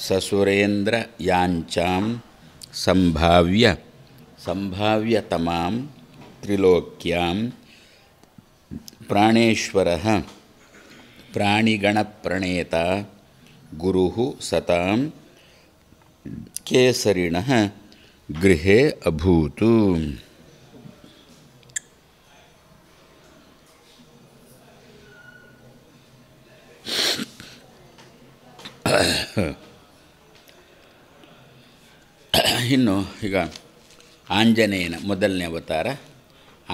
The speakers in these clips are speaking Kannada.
ಸಸುರೇಂದ್ರ ಯಾಂಚಾಂ ಸಂಭಾವ್ಯತಮಾಂ ತ್ರಿಲೋಕ್ಯಾಂ ಪ್ರಾಣೇಶ್ವರಃ ಪ್ರಾಣಿಗಣಪ್ರಣೇತ ಗುರುಃ ಸತಾಂ ಕೇಸರಿಣಃ ಗೃಹೇ ಅಭೂತು. ಇನ್ನು ಈಗ ಆಂಜನೇಯನ ಮೊದಲನೇ ಅವತಾರ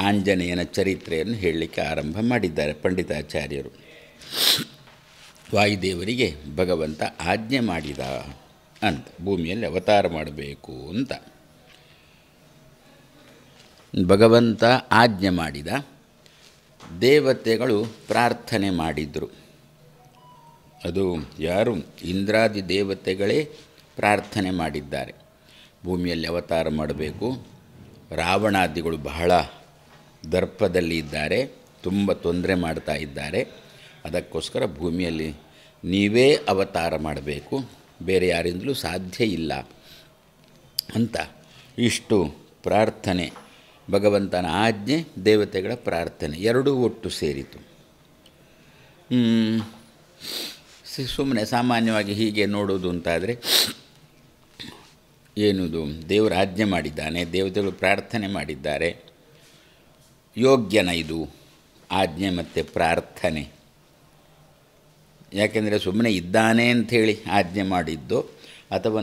ಆಂಜನೇಯನ ಚರಿತ್ರೆಯನ್ನು ಹೇಳಲಿಕ್ಕೆ ಆರಂಭ ಮಾಡಿದ್ದಾರೆ ಪಂಡಿತಾಚಾರ್ಯರು. ವಾಯುದೇವರಿಗೆ ಭಗವಂತ ಆಜ್ಞೆ ಮಾಡಿದ ಅಂತ, ಭೂಮಿಯಲ್ಲಿ ಅವತಾರ ಮಾಡಬೇಕು ಅಂತ ಭಗವಂತ ಆಜ್ಞೆ ಮಾಡಿದ. ದೇವತೆಗಳು ಪ್ರಾರ್ಥನೆ ಮಾಡಿದರು. ಅದು ಯಾರು? ಇಂದ್ರಾದಿ ದೇವತೆಗಳೇ ಪ್ರಾರ್ಥನೆ ಮಾಡಿದ್ದಾರೆ, ಭೂಮಿಯಲ್ಲಿ ಅವತಾರ ಮಾಡಬೇಕು. ರಾವಣಾದಿಗಳು ಬಹಳ ದರ್ಪದಲ್ಲಿ ಇದ್ದಾರೆ, ತುಂಬ ತೊಂದರೆ ಮಾಡ್ತಾ ಇದ್ದಾರೆ. ಅದಕ್ಕೋಸ್ಕರ ಭೂಮಿಯಲ್ಲಿ ನೀವೇ ಅವತಾರ ಮಾಡಬೇಕು, ಬೇರೆ ಯಾರಿಂದಲೂ ಸಾಧ್ಯ ಇಲ್ಲ ಅಂತ ಇಷ್ಟು ಪ್ರಾರ್ಥನೆ, ಭಗವಂತನ ಆಜ್ಞೆ, ದೇವತೆಗಳ ಪ್ರಾರ್ಥನೆ ಎರಡೂ ಒಟ್ಟು ಸೇರಿತು. ಸುಮ್ಮನೆ ಸಾಮಾನ್ಯವಾಗಿ ಹೀಗೆ ನೋಡೋದು ಅಂತಾದರೆ ಏನುದು, ದೇವರು ಆಜ್ಞೆ ಮಾಡಿದ್ದಾನೆ, ದೇವತೆಗಳು ಪ್ರಾರ್ಥನೆ ಮಾಡಿದ್ದಾರೆ, ಯೋಗ್ಯನ ಇದು ಆಜ್ಞೆ ಮತ್ತು ಪ್ರಾರ್ಥನೆ? ಯಾಕೆಂದರೆ ಸುಮ್ಮನೆ ಇದ್ದಾನೆ ಅಂಥೇಳಿ ಆಜ್ಞೆ ಮಾಡಿದ್ದು, ಅಥವಾ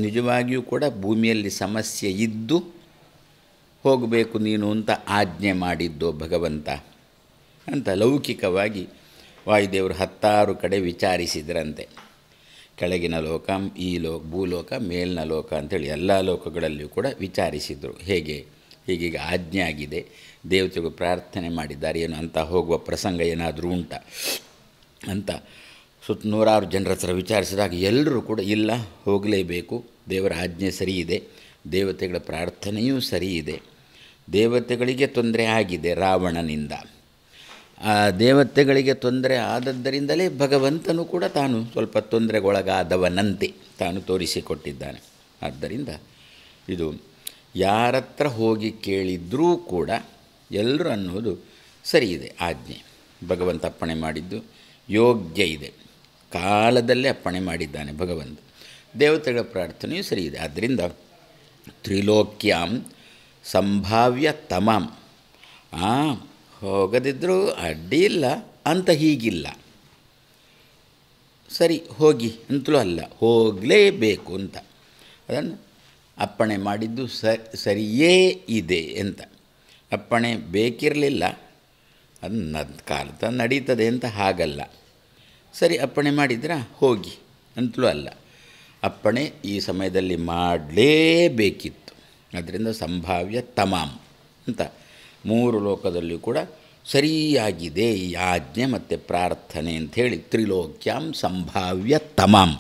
ನಿಜವಾಗಿಯೂ ಕೂಡ ಭೂಮಿಯಲ್ಲಿ ಸಮಸ್ಯೆ ಇದ್ದು ಹೋಗಬೇಕು ನೀನು ಅಂತ ಆಜ್ಞೆ ಮಾಡಿದ್ದು ಭಗವಂತ ಅಂತ ಲೌಕಿಕವಾಗಿ ವಾಯುದೇವರು 10 ಕಡೆ ವಿಚಾರಿಸಿದ್ರಂತೆ. ಕೆಳಗಿನ ಲೋಕ, ಈ ಭೂಲೋಕ, ಮೇಲಿನ ಲೋಕ ಅಂಥೇಳಿ ಎಲ್ಲ ಲೋಕಗಳಲ್ಲಿಯೂ ಕೂಡ ವಿಚಾರಿಸಿದರು. ಹೀಗೀಗ ಆಜ್ಞೆ ಆಗಿದೆ, ದೇವತೆಗಳು ಪ್ರಾರ್ಥನೆ ಮಾಡಿದ್ದಾರೆ, ಏನು ಅಂತ ಹೋಗುವ ಪ್ರಸಂಗ ಏನಾದರೂ ಉಂಟ ಅಂತ ನೂರಾರು ಜನರ ಹತ್ರ ವಿಚಾರಿಸಿದಾಗ ಎಲ್ಲರೂ ಕೂಡ ಇಲ್ಲ, ಹೋಗಲೇಬೇಕು, ದೇವರ ಆಜ್ಞೆ ಸರಿ ಇದೆ, ದೇವತೆಗಳ ಪ್ರಾರ್ಥನೆಯೂ ಸರಿ ಇದೆ. ದೇವತೆಗಳಿಗೆ ತೊಂದರೆ ಆಗಿದೆ ರಾವಣನಿಂದ. ಆ ದೇವತೆಗಳಿಗೆ ತೊಂದರೆ ಆದದ್ದರಿಂದಲೇ ಭಗವಂತನು ಕೂಡ ತಾನು ಸ್ವಲ್ಪ ತೊಂದರೆಗೊಳಗಾದವನಂತೆ ತಾನು ತೋರಿಸಿಕೊಟ್ಟಿದ್ದಾನೆ. ಆದ್ದರಿಂದ ಇದು ಯಾರತ್ರ ಹೋಗಿ ಕೇಳಿದ್ರೂ ಕೂಡ ಎಲ್ಲರೂ ಅನ್ನೋದು ಸರಿ ಇದೆ. ಆಜ್ಞೆ ಭಗವಂತ ಅಪ್ಪಣೆ ಮಾಡಿದ್ದು ಯೋಗ್ಯ ಇದೆ, ಕಾಲದಲ್ಲೇ ಅಪ್ಪಣೆ ಮಾಡಿದ್ದಾನೆ ಭಗವಂತ. ದೇವತೆಗಳ ಪ್ರಾರ್ಥನೆಯೂ ಸರಿ ಇದೆ. ಆದ್ದರಿಂದ ತ್ರಿಲೋಕ್ಯಾಂ ಸಂಭಾವ್ಯತಮಾಂ, ಹೋಗದಿದ್ದರೂ ಅಡ್ಡಿ ಇಲ್ಲ ಅಂತ ಹೀಗಿಲ್ಲ, ಸರಿ ಹೋಗಿ ಅಂತಲೂ ಅಲ್ಲ, ಹೋಗಲೇಬೇಕು ಅಂತ ಅದನ್ನು ಅಪ್ಪಣೆ ಮಾಡಿದ್ದು ಸರಿಯೇ ಇದೆ ಅಂತ. ಅಪ್ಪಣೆ ಬೇಕಿರಲಿಲ್ಲ, ಅದು ಕಾಲ ನಡೀತದೆ ಅಂತ ಹಾಗಲ್ಲ, ಸರಿ ಅಪ್ಪಣೆ ಮಾಡಿದ್ರೆ ಹೋಗಿ ಅಂತಲೂ ಅಲ್ಲ, ಅಪ್ಪಣೆ ಈ ಸಮಯದಲ್ಲಿ ಮಾಡಲೇಬೇಕಿತ್ತು. ಅದರಿಂದ ಸಂಭಾವ್ಯ ತಮಾಮ್ ಅಂತ 3 ಲೋಕದಲ್ಲಿಯೂ ಕೂಡ ಸರಿಯಾಗಿದೆ ಈ ಆಜ್ಞೆ ಮತ್ತು ಪ್ರಾರ್ಥನೆ ಅಂಥೇಳಿ ತ್ರಿಲೋಕ್ಯಾಂ ಸಂಭಾವ್ಯ ತಮಾಂ,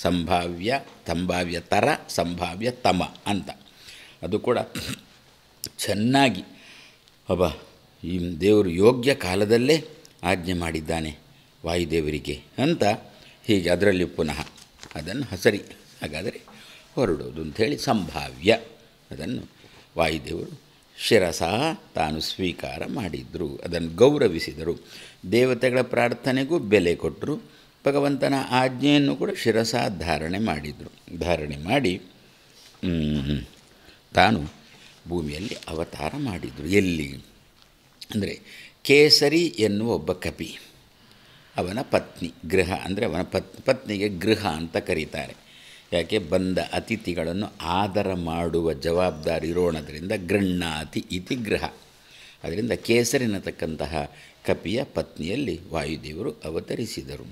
ಸಂಭಾವ್ಯತರ ಸಂಭಾವ್ಯ ತಮ ಅಂತ ಅದು ಕೂಡ ಚೆನ್ನಾಗಿ ಈ ದೇವರು ಯೋಗ್ಯ ಕಾಲದಲ್ಲೇ ಆಜ್ಞೆ ಮಾಡಿದ್ದಾನೆ ವಾಯುದೇವರಿಗೆ ಅಂತ ಹೀಗೆ ಅದರಲ್ಲಿ ಪುನಃ ಅದನ್ನು ಸರಿ ಹಾಗಾದರೆ ಹೊರಡೋದು ಅಂಥೇಳಿ ಸಂಭಾವ್ಯ ಅದನ್ನು ವಾಯುದೇವರು ಶಿರಸ ತಾನು ಸ್ವೀಕಾರ ಮಾಡಿದರು, ಅದನ್ನು ಗೌರವಿಸಿದರು. ದೇವತೆಗಳ ಪ್ರಾರ್ಥನೆಗೂ ಬೆಲೆ ಕೊಟ್ಟರು, ಭಗವಂತನ ಆಜ್ಞೆಯನ್ನು ಕೂಡ ಶಿರಸ ಧಾರಣೆ ಮಾಡಿದರು. ಧಾರಣೆ ಮಾಡಿ ತಾನು ಭೂಮಿಯಲ್ಲಿ ಅವತಾರ ಮಾಡಿದರು. ಎಲ್ಲಿ ಅಂದರೆ ಕೇಸರಿ ಎನ್ನುವ ಒಬ್ಬ ಕಪಿ, ಅವನ ಪತ್ನಿ, ಗೃಹ ಅಂದರೆ ಅವನ ಪತ್ನಿಗೆ ಗೃಹ ಅಂತ ಕರೀತಾರೆ. ಯಾಕೆ ಬಂದ ಅತಿಥಿಗಳನ್ನು ಆದರ ಮಾಡುವ ಜವಾಬ್ದಾರಿ ಇರೋಣದ್ರಿಂದ ಗೃಹ್ಣಾತಿ ಇತಿ ಗೃಹ. ಅದರಿಂದ ಕೇಸರಿನತಕ್ಕಂತಹ ಕಪಿಯ ಪತ್ನಿಯಲ್ಲಿ ವಾಯುದೇವರು ಅವತರಿಸಿದರು.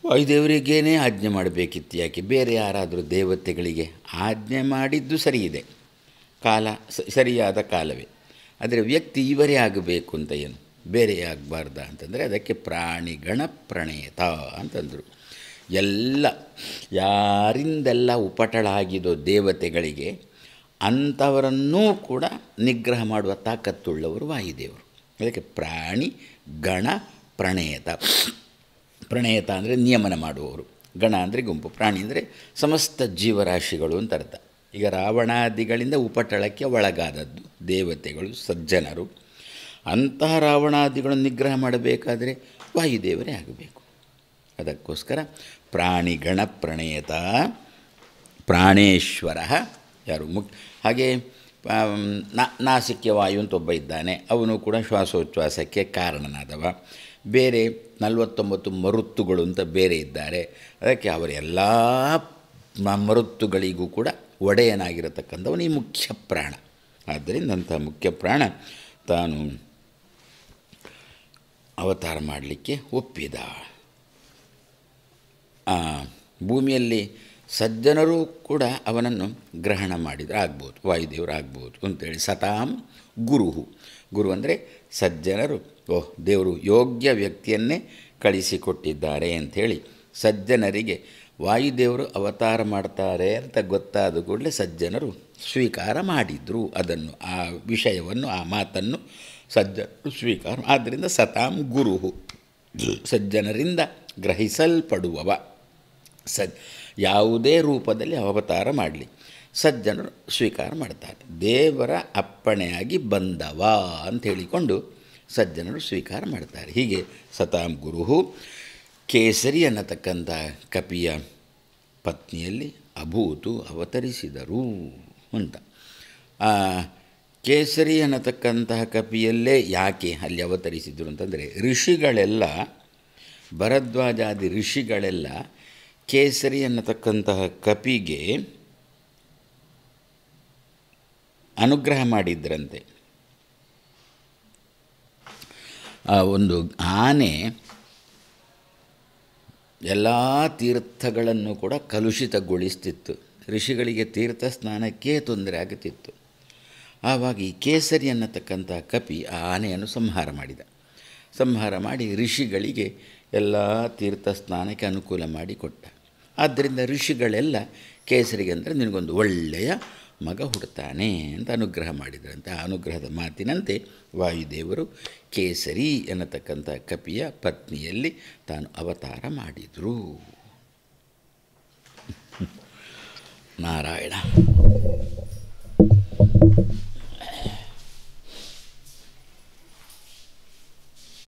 ವಾಯುದೇವರಿಗೇನೇ ಆಜ್ಞೆ ಮಾಡಬೇಕಿತ್ತು, ಯಾಕೆ ಬೇರೆ ಯಾರಾದರೂ ದೇವತೆಗಳಿಗೆ ಆಜ್ಞೆ ಮಾಡಿದ್ದು ಸರಿ ಇದೆ, ಕಾಲ ಸರಿಯಾದ ಕಾಲವೇ. ಆದರೆ ವ್ಯಕ್ತಿ ಇವರೇ ಆಗಬೇಕು ಅಂತ ಏನು, ಬೇರೆ ಆಗಬಾರ್ದ ಅಂತಂದರೆ ಅದಕ್ಕೆ ಪ್ರಾಣಿಗಣ ಪ್ರಣೇತ ಅಂತಂದರು. ಎಲ್ಲ ಯಾರಿಂದೆಲ್ಲ ಉಪಟಳಾಗಿದೋ ದೇವತೆಗಳಿಗೆ ಅಂಥವರನ್ನೂ ಕೂಡ ನಿಗ್ರಹ ಮಾಡುವ ತಾಕತ್ತುಳ್ಳವರು ವಾಯುದೇವರು. ಅದಕ್ಕೆ ಪ್ರಾಣಿ ಗಣ ಪ್ರಣೇತ. ಪ್ರಣೇತ ಅಂದರೆ ನಿಯಮನ ಮಾಡುವವರು, ಗಣ ಅಂದರೆ ಗುಂಪು, ಪ್ರಾಣಿ ಅಂದರೆ ಸಮಸ್ತ ಜೀವರಾಶಿಗಳು ಅಂತ ಅರ್ಥ. ಈಗ ರಾವಣಾದಿಗಳಿಂದ ಉಪಟಳಕ್ಕೆ ಒಳಗಾದದ್ದು ದೇವತೆಗಳು, ಸಜ್ಜನರು. ಅಂತಹ ರಾವಣಾದಿಗಳನ್ನು ನಿಗ್ರಹ ಮಾಡಬೇಕಾದರೆ ವಾಯುದೇವರೇ ಆಗಬೇಕು. ಅದಕ್ಕೋಸ್ಕರ ಪ್ರಾಣಿಗಣ ಪ್ರಣೇತ ಪ್ರಾಣೇಶ್ವರ ಯಾರು ಹಾಗೆ ನಾಸಿಕ್ಯ ವಾಯು ಅಂತ ಒಬ್ಬ ಇದ್ದಾನೆ, ಅವನು ಕೂಡ ಶ್ವಾಸೋಚ್ಛ್ವಾಸಕ್ಕೆ ಕಾರಣನಾದವ. ಬೇರೆ 49 ಮರುತ್ತುಗಳು ಅಂತ ಬೇರೆ ಇದ್ದಾರೆ, ಅದಕ್ಕೆ ಅವರೆಲ್ಲ ಮರುತ್ತುಗಳಿಗೂ ಕೂಡ ಒಡೆಯನಾಗಿರತಕ್ಕಂಥವನು ಈ ಮುಖ್ಯ ಪ್ರಾಣ. ಆದ್ದರಿಂದ ಅಂಥ ಮುಖ್ಯ ಪ್ರಾಣ ತಾನು ಅವತಾರ ಮಾಡಲಿಕ್ಕೆ ಒಪ್ಪಿದ. ಭೂಮಿಯಲ್ಲಿ ಸಜ್ಜನರು ಕೂಡ ಅವನನ್ನು ಗ್ರಹಣ ಮಾಡಿದರೆ ಆಗ್ಬೋದು, ವಾಯುದೇವರು ಆಗ್ಬೋದು ಅಂತೇಳಿ. ಸತಾಂ ಗುರು ಅಂದರೆ ಸಜ್ಜನರು, ದೇವರು ಯೋಗ್ಯ ವ್ಯಕ್ತಿಯನ್ನೇ ಕಳಿಸಿಕೊಟ್ಟಿದ್ದಾರೆ ಅಂಥೇಳಿ ಸಜ್ಜನರಿಗೆ ವಾಯುದೇವರು ಅವತಾರ ಮಾಡ್ತಾರೆ ಅಂತ ಗೊತ್ತಾದ ಕೂಡಲೇ ಸಜ್ಜನರು ಸ್ವೀಕಾರ ಮಾಡಿದರು. ಅದನ್ನು ಆ ವಿಷಯವನ್ನು ಆ ಮಾತನ್ನು ಸಜ್ಜನರು ಸ್ವೀಕಾರ. ಆದ್ದರಿಂದ ಸತಾಂ ಗುರು, ಸಜ್ಜನರಿಂದ ಗ್ರಹಿಸಲ್ಪಡುವವ. ಯಾವುದೇ ರೂಪದಲ್ಲಿ ಅವತಾರ ಮಾಡಲಿ ಸಜ್ಜನರು ಸ್ವೀಕಾರ ಮಾಡ್ತಾರೆ. ದೇವರ ಅಪ್ಪಣೆಯಾಗಿ ಬಂದವ ಅಂತ ಹೇಳಿಕೊಂಡು ಸಜ್ಜನರು ಸ್ವೀಕಾರ ಮಾಡ್ತಾರೆ. ಹೀಗೆ ಸತಾಂ ಗುರು ಕೇಸರಿ ಅನ್ನತಕ್ಕಂಥ ಕಪಿಯ ಪತ್ನಿಯಲ್ಲಿ ಅಭೂತು ಅವತರಿಸಿದರು ಅಂತ. ಕೇಸರಿ ಅನ್ನತಕ್ಕಂತಹ ಕಪಿಯಲ್ಲೇ ಯಾಕೆ ಅಲ್ಲಿ ಅವತರಿಸಿದರು ಅಂತಂದರೆ, ಋಷಿಗಳೆಲ್ಲ, ಭರದ್ವಾಜಾದಿ ಋಷಿಗಳೆಲ್ಲ ಕೇಸರಿ ಅನ್ನತಕ್ಕಂತಹ ಕಪಿಗೆ ಅನುಗ್ರಹ ಮಾಡಿದ್ರಂತೆ. ಒಂದು ಆನೆ ಎಲ್ಲ ತೀರ್ಥಗಳನ್ನು ಕೂಡ ಕಲುಷಿತಗೊಳಿಸ್ತಿತ್ತು. ಋಷಿಗಳಿಗೆ ತೀರ್ಥ ಸ್ನಾನಕ್ಕೆ ತೊಂದರೆ ಆಗುತ್ತಿತ್ತು. ಆವಾಗ ಈ ಕೇಸರಿ ಅನ್ನತಕ್ಕಂಥ ಕಪಿ ಆ ಆನೆಯನ್ನು ಸಂಹಾರ ಮಾಡಿ ಋಷಿಗಳಿಗೆ ಎಲ್ಲ ತೀರ್ಥ ಸ್ನಾನಕ್ಕೆ ಅನುಕೂಲ ಮಾಡಿ ಕೊಟ್ಟ. ಆದ್ದರಿಂದ ಋಷಿಗಳೆಲ್ಲ ಕೇಸರಿಗೆ ಅಂದರೆ ನಿನಗೊಂದು ಒಳ್ಳೆಯ ಮಗ ಹುಡ್ತಾನೆ ಅಂತ ಅನುಗ್ರಹ ಮಾಡಿದ್ರಂತೆ. ಆ ಅನುಗ್ರಹದ ಮಾತಿನಂತೆ ವಾಯುದೇವರು ಕೇಸರಿ ಎನ್ನತಕ್ಕಂಥ ಕಪಿಯ ಪತ್ನಿಯಲ್ಲಿ ತಾನು ಅವತಾರ ಮಾಡಿದರು. ನಾರಾಯಣ.